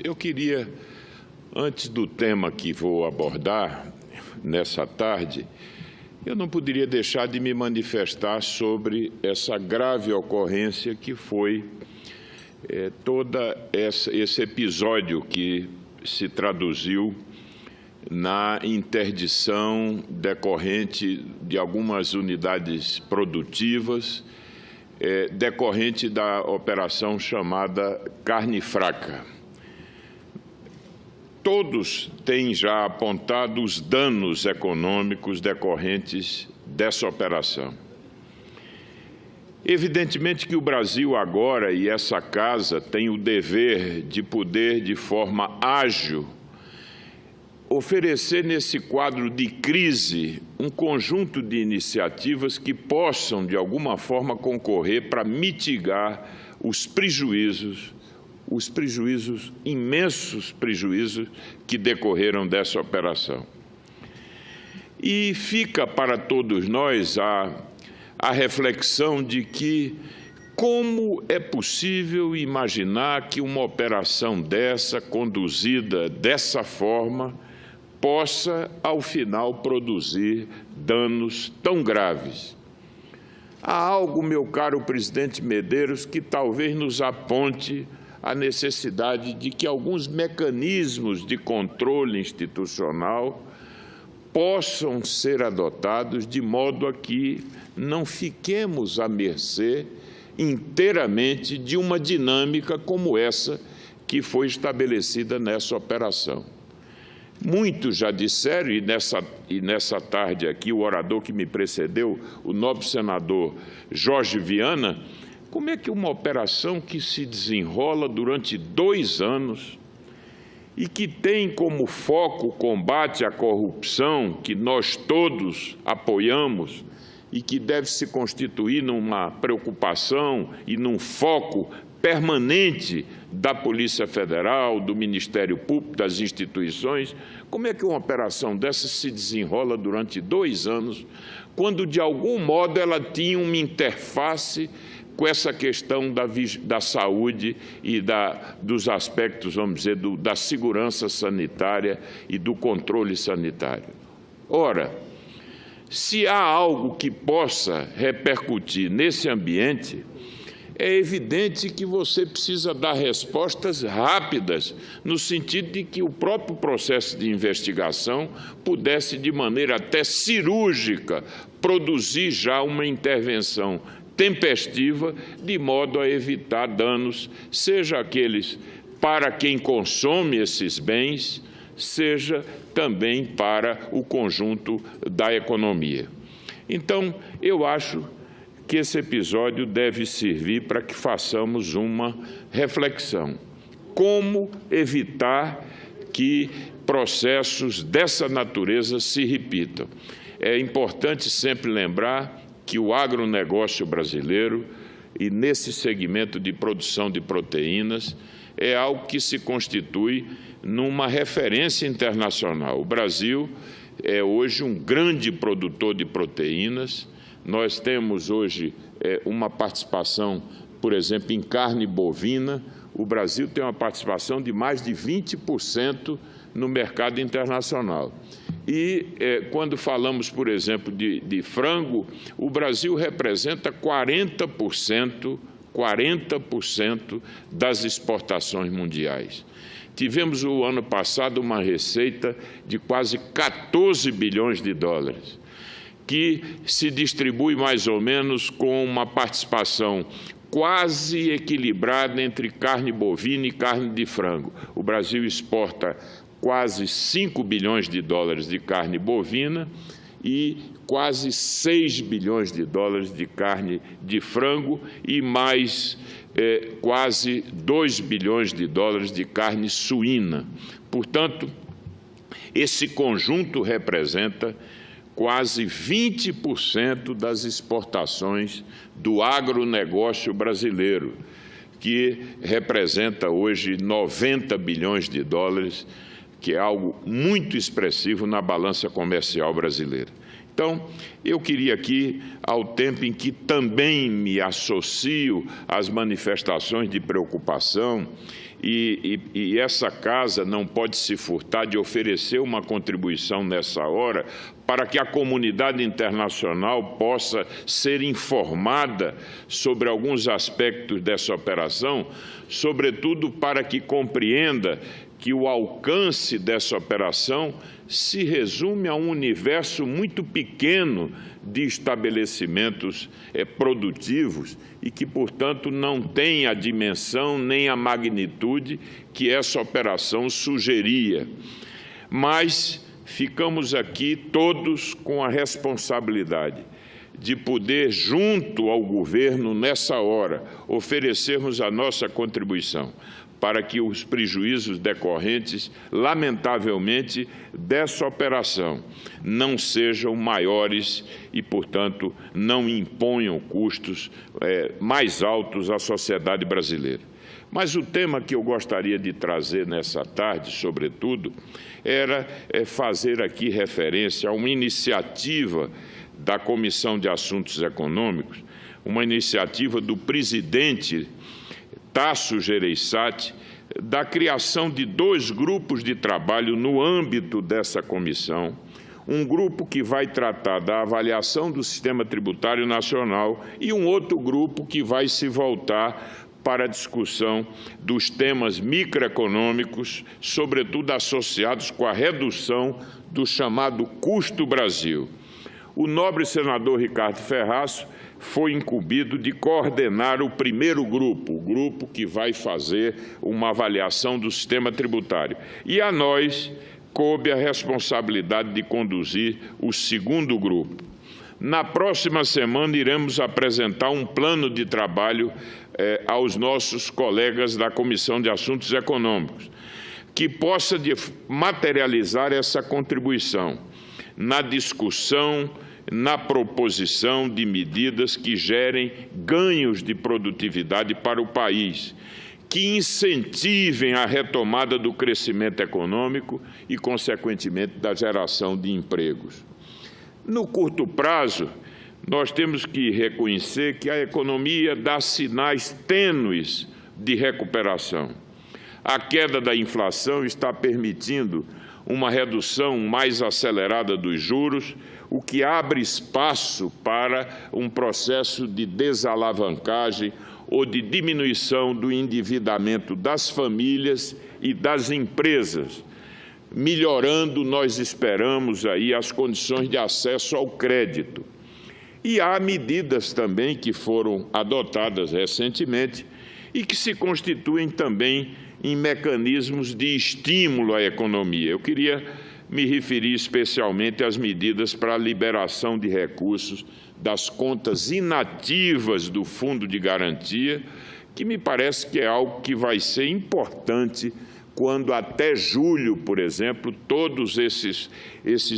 Eu queria, antes do tema que vou abordar nessa tarde, eu não poderia deixar de me manifestar sobre essa grave ocorrência que foi esse episódio que se traduziu na interdição decorrente de algumas unidades produtivas, decorrente da operação chamada Carne Fraca. Todos têm já apontado os danos econômicos decorrentes dessa operação. Evidentemente que o Brasil agora e essa casa tem o dever de poder, de forma ágil, oferecer nesse quadro de crise um conjunto de iniciativas que possam, de alguma forma, concorrer para mitigar os prejuízos, imensos prejuízos que decorreram dessa operação. E fica para todos nós a reflexão de que como é possível imaginar que uma operação dessa, conduzida dessa forma, possa, ao final, produzir danos tão graves. Há algo, meu caro presidente Medeiros, que talvez nos aponte a necessidade de que alguns mecanismos de controle institucional possam ser adotados de modo a que não fiquemos à mercê inteiramente de uma dinâmica como essa que foi estabelecida nessa operação. Muitos já disseram, e nessa tarde aqui, o orador que me precedeu, o nobre senador Jorge Viana, como é que uma operação que se desenrola durante 2 anos e que tem como foco o combate à corrupção, que nós todos apoiamos e que deve se constituir numa preocupação e num foco permanente da Polícia Federal, do Ministério Público, das instituições, como é que uma operação dessa se desenrola durante 2 anos, quando de algum modo ela tinha uma interface com essa questão da saúde e dos aspectos, vamos dizer, da segurança sanitária e do controle sanitário? Ora, se há algo que possa repercutir nesse ambiente, é evidente que você precisa dar respostas rápidas, no sentido de que o próprio processo de investigação pudesse, de maneira até cirúrgica, produzir já uma intervenção tempestiva, de modo a evitar danos, seja aqueles para quem consome esses bens, seja também para o conjunto da economia. Então, eu acho que esse episódio deve servir para que façamos uma reflexão. Como evitar que processos dessa natureza se repitam? É importante sempre lembrar que o agronegócio brasileiro, e nesse segmento de produção de proteínas, é algo que se constitui numa referência internacional. O Brasil é hoje um grande produtor de proteínas. Nós temos hoje uma participação, por exemplo, em carne bovina. O Brasil tem uma participação de mais de 20% no mercado internacional. E quando falamos, por exemplo, de frango, o Brasil representa 40% das exportações mundiais. Tivemos o ano passado uma receita de quase 14 bilhões de dólares, que se distribui mais ou menos com uma participação quase equilibrada entre carne bovina e carne de frango. O Brasil exporta quase 5 bilhões de dólares de carne bovina e quase 6 bilhões de dólares de carne de frango e mais quase 2 bilhões de dólares de carne suína. Portanto, esse conjunto representa quase 20% das exportações do agronegócio brasileiro, que representa hoje 90 bilhões de dólares, que é algo muito expressivo na balança comercial brasileira. Então, eu queria aqui, ao tempo em que também me associo às manifestações de preocupação e essa casa não pode se furtar de oferecer uma contribuição nessa hora para que a comunidade internacional possa ser informada sobre alguns aspectos dessa operação, sobretudo para que compreenda que o alcance dessa operação se resume a um universo muito pequeno de estabelecimentos produtivos e que, portanto, não tem a dimensão nem a magnitude que essa operação sugeria. Mas ficamos aqui todos com a responsabilidade de poder, junto ao governo, nessa hora, oferecermos a nossa contribuição para que os prejuízos decorrentes, lamentavelmente, dessa operação não sejam maiores e, portanto, não imponham custos mais altos à sociedade brasileira. Mas o tema que eu gostaria de trazer nessa tarde, sobretudo, era fazer aqui referência a uma iniciativa da Comissão de Assuntos Econômicos, uma iniciativa do presidente Tasso Gereissati, da criação de 2 grupos de trabalho no âmbito dessa comissão, um grupo que vai tratar da avaliação do sistema tributário nacional e um outro grupo que vai se voltar para a discussão dos temas microeconômicos, sobretudo associados com a redução do chamado custo Brasil. O nobre senador Ricardo Ferraz foi incumbido de coordenar o primeiro grupo, o grupo que vai fazer uma avaliação do sistema tributário. E a nós coube a responsabilidade de conduzir o segundo grupo. Na próxima semana iremos apresentar um plano de trabalho aos nossos colegas da Comissão de Assuntos Econômicos, que possa materializar essa contribuição na discussão, na proposição de medidas que gerem ganhos de produtividade para o país, que incentivem a retomada do crescimento econômico e, consequentemente, da geração de empregos. No curto prazo, nós temos que reconhecer que a economia dá sinais tênues de recuperação. A queda da inflação está permitindo uma redução mais acelerada dos juros, o que abre espaço para um processo de desalavancagem ou de diminuição do endividamento das famílias e das empresas, melhorando, nós esperamos, aí as condições de acesso ao crédito. E há medidas também que foram adotadas recentemente e que se constituem também em mecanismos de estímulo à economia. Eu queria me referir especialmente às medidas para a liberação de recursos das contas inativas do Fundo de Garantia, que me parece que é algo que vai ser importante quando até julho, por exemplo, todos esses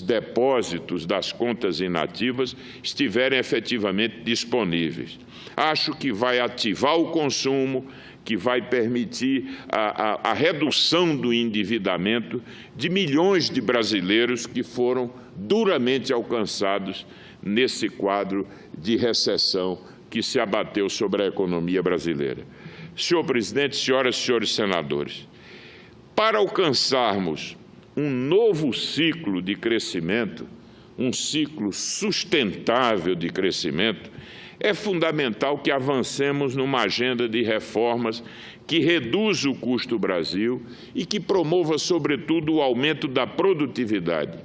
depósitos das contas inativas estiverem efetivamente disponíveis. Acho que vai ativar o consumo, que vai permitir a redução do endividamento de milhões de brasileiros que foram duramente alcançados nesse quadro de recessão que se abateu sobre a economia brasileira. Senhor presidente, senhoras e senhores senadores, para alcançarmos um novo ciclo de crescimento, um ciclo sustentável de crescimento, é fundamental que avancemos numa agenda de reformas que reduza o custo Brasil e que promova, sobretudo, o aumento da produtividade.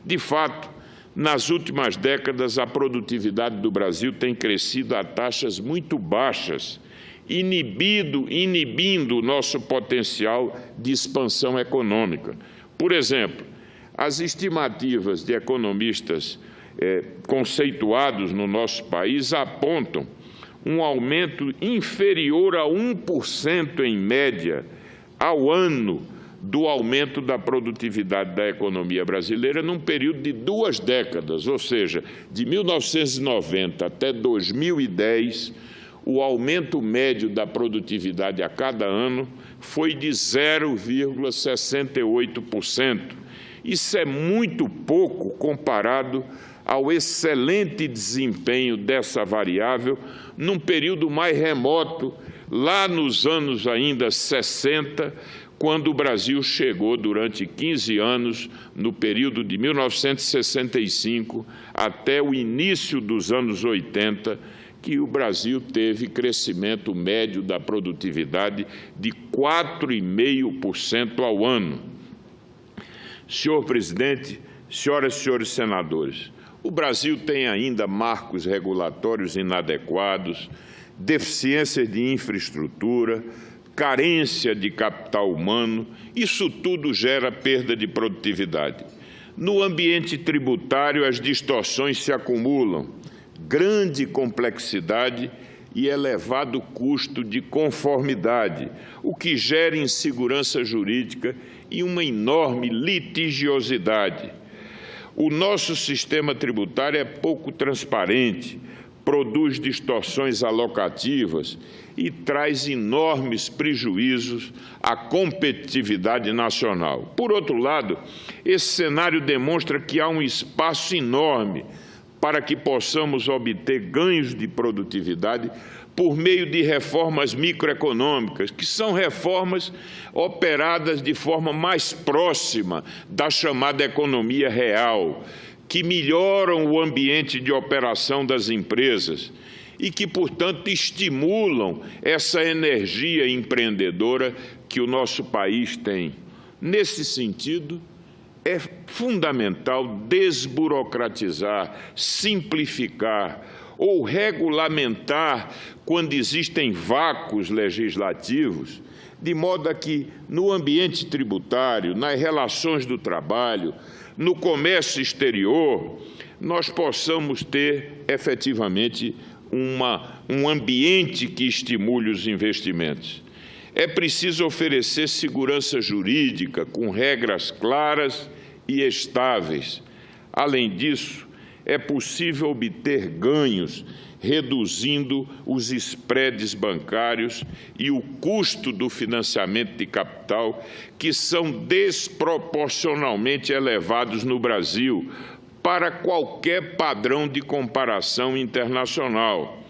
De fato, nas últimas décadas, a produtividade do Brasil tem crescido a taxas muito baixas, inibindo o nosso potencial de expansão econômica. Por exemplo, as estimativas de economistas conceituados no nosso país apontam um aumento inferior a 1% em média ao ano do aumento da produtividade da economia brasileira num período de 2 décadas, ou seja, de 1990 até 2010, o aumento médio da produtividade a cada ano foi de 0,68%. Isso é muito pouco comparado ao excelente desempenho dessa variável num período mais remoto, lá nos anos ainda 60, quando o Brasil chegou durante 15 anos, no período de 1965 até o início dos anos 80, que o Brasil teve crescimento médio da produtividade de 4,5% ao ano. Senhor presidente, senhoras e senhores senadores, o Brasil tem ainda marcos regulatórios inadequados, deficiências de infraestrutura, carência de capital humano. Isso tudo gera perda de produtividade. No ambiente tributário, as distorções se acumulam, grande complexidade e elevado custo de conformidade, o que gera insegurança jurídica e uma enorme litigiosidade. O nosso sistema tributário é pouco transparente, produz distorções alocativas e traz enormes prejuízos à competitividade nacional. Por outro lado, esse cenário demonstra que há um espaço enorme para que possamos obter ganhos de produtividade por meio de reformas microeconômicas, que são reformas operadas de forma mais próxima da chamada economia real, que melhoram o ambiente de operação das empresas e que, portanto, estimulam essa energia empreendedora que o nosso país tem. Nesse sentido, é fundamental desburocratizar, simplificar ou regulamentar quando existem vácuos legislativos, de modo a que, no ambiente tributário, nas relações do trabalho, no comércio exterior, nós possamos ter efetivamente um ambiente que estimule os investimentos. É preciso oferecer segurança jurídica com regras claras e estáveis. Além disso, é possível obter ganhos reduzindo os spreads bancários e o custo do financiamento de capital, que são desproporcionalmente elevados no Brasil para qualquer padrão de comparação internacional.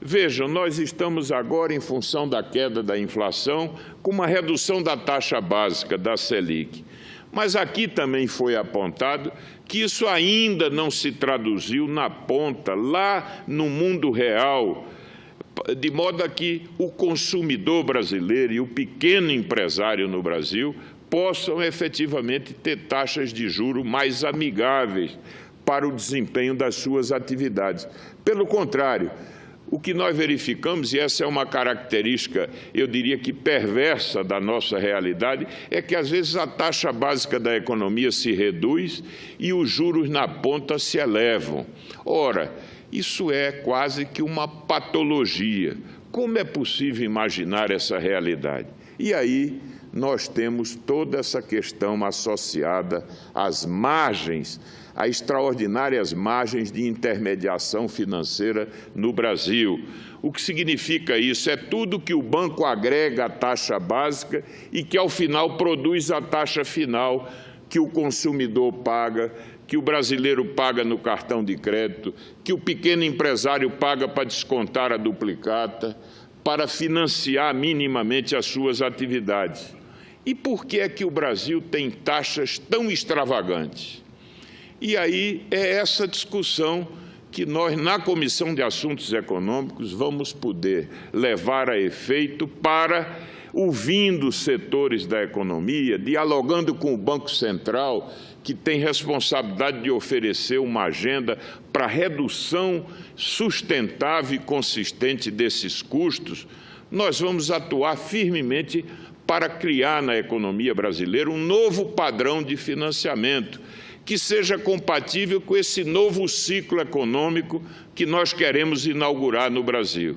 Vejam, nós estamos agora, em função da queda da inflação, com uma redução da taxa básica da Selic. Mas aqui também foi apontado que isso ainda não se traduziu na ponta, lá no mundo real, de modo a que o consumidor brasileiro e o pequeno empresário no Brasil possam efetivamente ter taxas de juros mais amigáveis para o desempenho das suas atividades. Pelo contrário, o que nós verificamos, e essa é uma característica, eu diria que perversa da nossa realidade, é que às vezes a taxa básica da economia se reduz e os juros na ponta se elevam. Ora, isso é quase que uma patologia. Como é possível imaginar essa realidade? E aí nós temos toda essa questão associada às margens, a extraordinárias margens de intermediação financeira no Brasil. O que significa isso? É tudo que o banco agrega à taxa básica e que, ao final, produz a taxa final que o consumidor paga, que o brasileiro paga no cartão de crédito, que o pequeno empresário paga para descontar a duplicata, para financiar minimamente as suas atividades. E por que é que o Brasil tem taxas tão extravagantes? E aí é essa discussão que nós, na Comissão de Assuntos Econômicos, vamos poder levar a efeito para, ouvindo os setores da economia, dialogando com o Banco Central, que tem responsabilidade de oferecer uma agenda para redução sustentável e consistente desses custos, nós vamos atuar firmemente para criar na economia brasileira um novo padrão de financiamento, que seja compatível com esse novo ciclo econômico que nós queremos inaugurar no Brasil.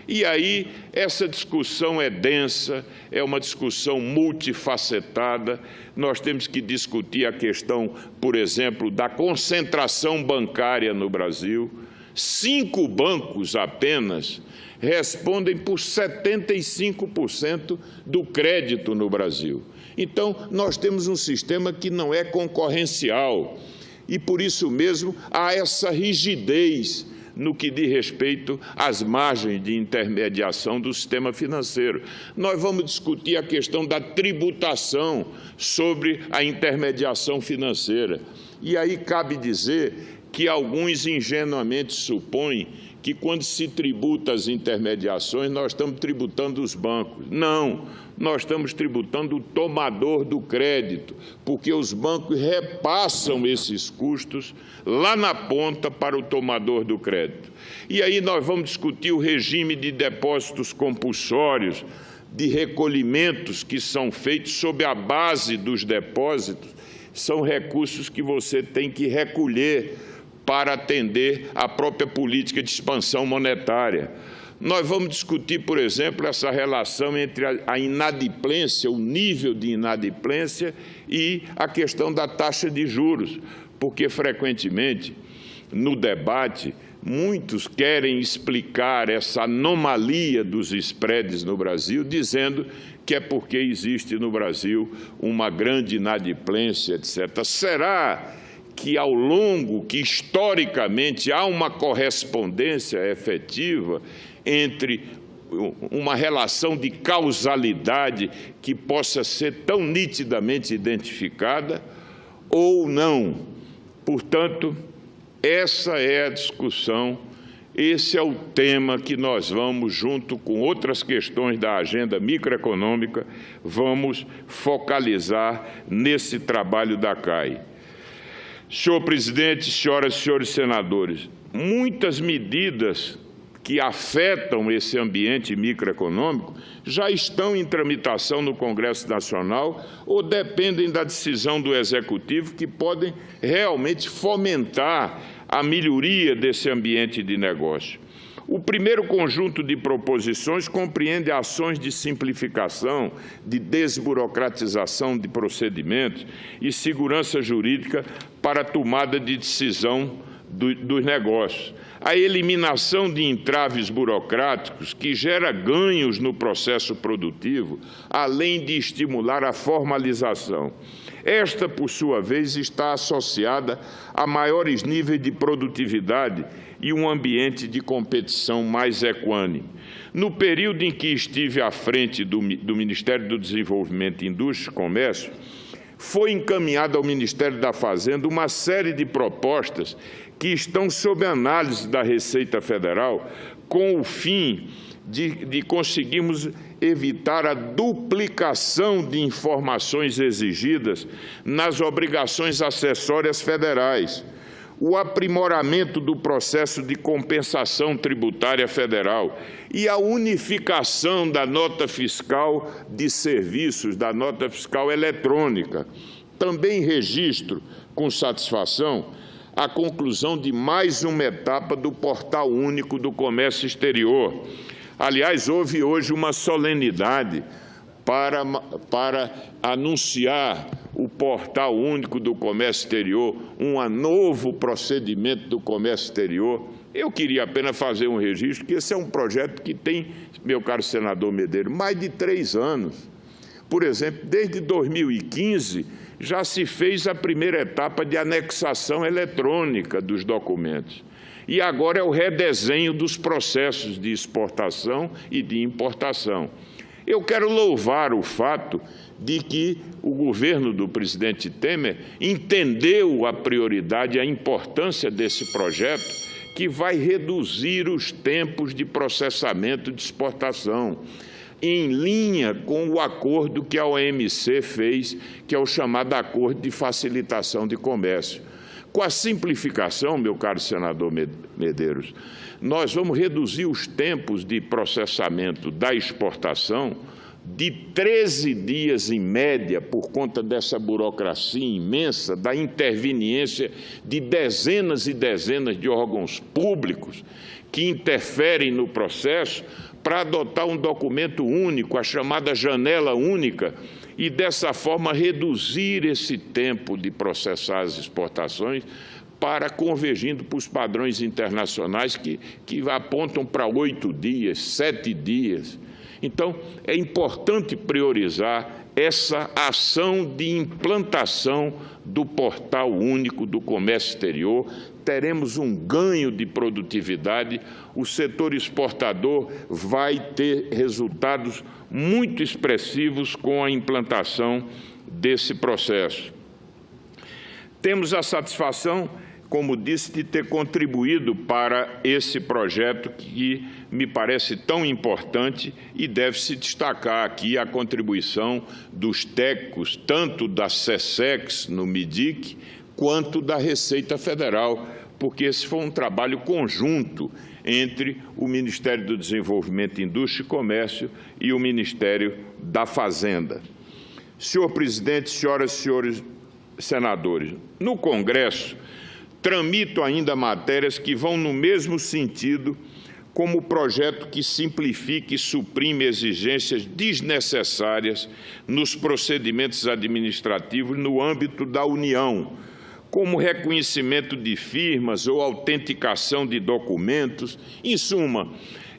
E aí, essa discussão é densa, é uma discussão multifacetada. Nós temos que discutir a questão, por exemplo, da concentração bancária no Brasil. 5 bancos apenas respondem por 75% do crédito no Brasil. Então, nós temos um sistema que não é concorrencial e, por isso mesmo, há essa rigidez no que diz respeito às margens de intermediação do sistema financeiro. Nós vamos discutir a questão da tributação sobre a intermediação financeira. E aí cabe dizer que alguns ingenuamente supõem que quando se tributa as intermediações, nós estamos tributando os bancos. Não, nós estamos tributando o tomador do crédito, porque os bancos repassam esses custos lá na ponta para o tomador do crédito. E aí nós vamos discutir o regime de depósitos compulsórios, de recolhimentos que são feitos sob a base dos depósitos, são recursos que você tem que recolher para atender à própria política de expansão monetária. Nós vamos discutir, por exemplo, essa relação entre a inadimplência, o nível de inadimplência e a questão da taxa de juros, porque, frequentemente, no debate, muitos querem explicar essa anomalia dos spreads no Brasil, dizendo que é porque existe no Brasil uma grande inadimplência, etc. Será que ao longo, que historicamente há uma correspondência efetiva entre uma relação de causalidade que possa ser tão nitidamente identificada ou não? Portanto, essa é a discussão, esse é o tema que nós vamos, junto com outras questões da agenda microeconômica, vamos focalizar nesse trabalho da CAI. Senhor presidente, senhoras e senhores senadores, muitas medidas que afetam esse ambiente microeconômico já estão em tramitação no Congresso Nacional ou dependem da decisão do Executivo, que podem realmente fomentar a melhoria desse ambiente de negócio. O primeiro conjunto de proposições compreende ações de simplificação, de desburocratização de procedimentos e segurança jurídica para a tomada de decisão dos negócios. A eliminação de entraves burocráticos que gera ganhos no processo produtivo, além de estimular a formalização. Esta, por sua vez, está associada a maiores níveis de produtividade e um ambiente de competição mais equânime. No período em que estive à frente do Ministério do Desenvolvimento, Indústria e Comércio, foi encaminhada ao Ministério da Fazenda uma série de propostas que estão sob análise da Receita Federal, com o fim de conseguirmos evitar a duplicação de informações exigidas nas obrigações acessórias federais, o aprimoramento do processo de compensação tributária federal e a unificação da nota fiscal de serviços, da nota fiscal eletrônica. Também registro com satisfação a conclusão de mais uma etapa do Portal Único do Comércio Exterior. Aliás, houve hoje uma solenidade para anunciar o Portal Único do Comércio Exterior, um novo procedimento do comércio exterior. Eu queria apenas fazer um registro, que esse é um projeto que tem, meu caro senador Medeiros, mais de 3 anos. Por exemplo, desde 2015, já se fez a primeira etapa de anexação eletrônica dos documentos. E agora é o redesenho dos processos de exportação e de importação. Eu quero louvar o fato de que o governo do presidente Temer entendeu a prioridade e a importância desse projeto, que vai reduzir os tempos de processamento de exportação, em linha com o acordo que a OMC fez, que é o chamado Acordo de Facilitação de Comércio. Com a simplificação, meu caro senador Medeiros, nós vamos reduzir os tempos de processamento da exportação de 13 dias em média, por conta dessa burocracia imensa, da interveniência de dezenas e dezenas de órgãos públicos que interferem no processo, para adotar um documento único, a chamada janela única, e dessa forma reduzir esse tempo de processar as exportações para convergindo para os padrões internacionais que apontam para 8 dias, 7 dias. Então, é importante priorizar essa ação de implantação do Portal Único do Comércio Exterior. Teremos um ganho de produtividade, o setor exportador vai ter resultados muito expressivos com a implantação desse processo. Temos a satisfação, como disse, de ter contribuído para esse projeto que me parece tão importante e deve-se destacar aqui a contribuição dos técnicos, tanto da SESEX no MIDIC, quanto da Receita Federal, porque esse foi um trabalho conjunto entre o Ministério do Desenvolvimento, Indústria e Comércio e o Ministério da Fazenda. Senhor presidente, senhoras e senhores senadores, no Congresso, tramito ainda matérias que vão no mesmo sentido, como o projeto que simplifica e suprime exigências desnecessárias nos procedimentos administrativos no âmbito da União, como reconhecimento de firmas ou autenticação de documentos. Em suma,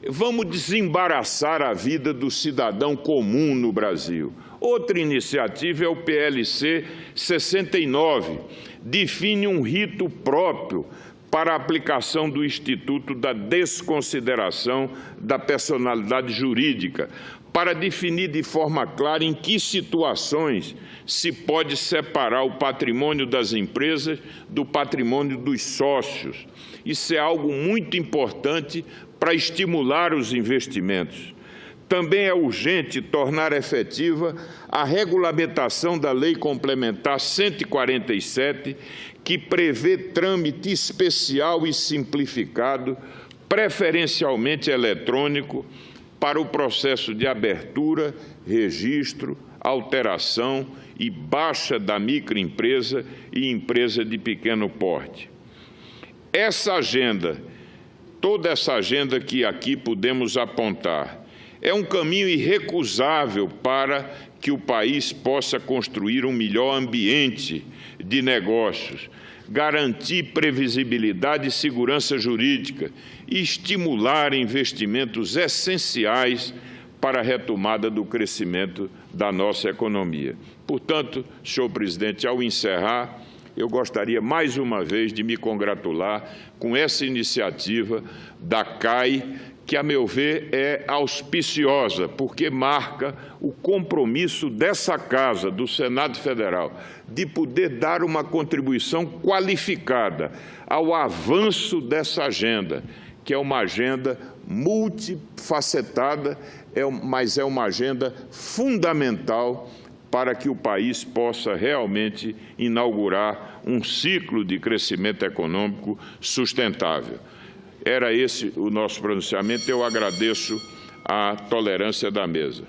vamos desembaraçar a vida do cidadão comum no Brasil. Outra iniciativa é o PLC 69, define um rito próprio para a aplicação do Instituto da Desconsideração da Personalidade Jurídica, para definir de forma clara em que situações se pode separar o patrimônio das empresas do patrimônio dos sócios. Isso é algo muito importante para estimular os investimentos. Também é urgente tornar efetiva a regulamentação da Lei Complementar 147, que prevê trâmite especial e simplificado, preferencialmente eletrônico, para o processo de abertura, registro, alteração e baixa da microempresa e empresa de pequeno porte. Essa agenda, toda essa agenda que aqui podemos apontar, é um caminho irrecusável para que o país possa construir um melhor ambiente de negócios, garantir previsibilidade e segurança jurídica e estimular investimentos essenciais para a retomada do crescimento da nossa economia. Portanto, senhor presidente, ao encerrar, eu gostaria mais uma vez de me congratular com essa iniciativa da CAI, que, a meu ver, é auspiciosa, porque marca o compromisso dessa Casa, do Senado Federal, de poder dar uma contribuição qualificada ao avanço dessa agenda, que é uma agenda multifacetada, mas é uma agenda fundamental para que o país possa realmente inaugurar um ciclo de crescimento econômico sustentável. Era esse o nosso pronunciamento. Eu agradeço a tolerância da mesa.